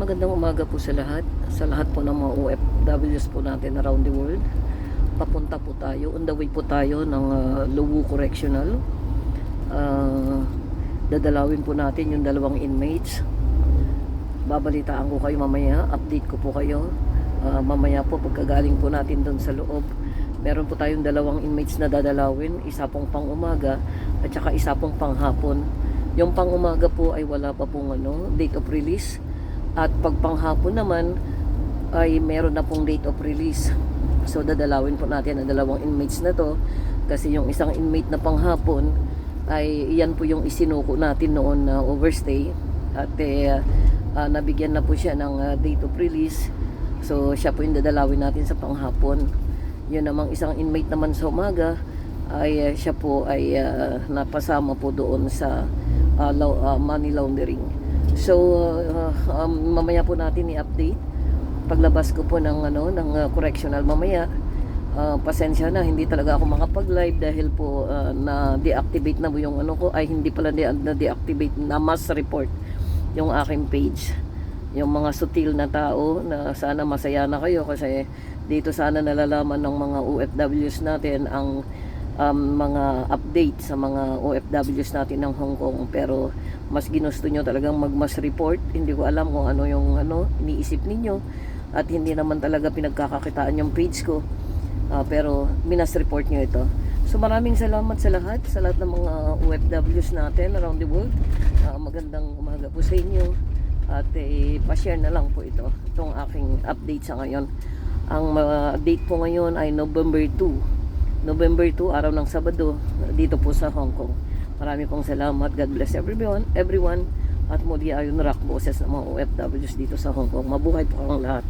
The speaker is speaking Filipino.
Magandang umaga po sa lahat po ng mga OFWs po natin around the world. Papunta po tayo, on the way po tayo ng Luwu Correctional. Dadalawin po natin yung dalawang inmates. Babalitaan ko kayo mamaya, update ko po kayo. Mamaya po pagkagaling po natin doon sa loob. Meron po tayong dalawang inmates na dadalawin, isa pong pang umaga at saka isa pong pang hapon. Yung pang umaga po ay wala pa pong date of release. At pag panghapon naman ay meron na pong date of release. So dadalawin po natin ang dalawang inmates na to. Kasi yung isang inmate na panghapon ay iyan po yung isinuko natin noon na overstay. At nabigyan na po siya ng date of release. So siya po yung dadalawin natin sa panghapon. Yun namang isang inmate naman sa umaga ay siya po ay napasama po doon sa money laundering. So mamaya po natin i-update paglabas ko po ng correctional mamaya. Pasensya na, hindi talaga ako makapag-live dahil po na-deactivate na po yung ko, ay hindi pala na-deactivate, na mass report yung aking page. Yung mga sutil na tao na sana masaya na kayo kasi dito sana nalalaman ng mga OFWs natin ang mga update sa mga OFWs natin ng Hong Kong, pero mas ginusto nyo talagang mag-mass report. Hindi ko alam kung ano yung iniisip ninyo at hindi naman talaga pinagkakakitaan yung page ko, pero minas report nyo ito. So maraming salamat sa lahat ng mga OFWs natin around the world. Magandang umaga po sa inyo at pa-share na lang po itong aking update sa ngayon. Ang date po ngayon ay November 2, araw ng Sabado, dito po sa Hong Kong. Marami pong salamat. God bless everyone. At muli ayon rak boses ng mga OFWs dito sa Hong Kong. Mabuhay po kang lahat.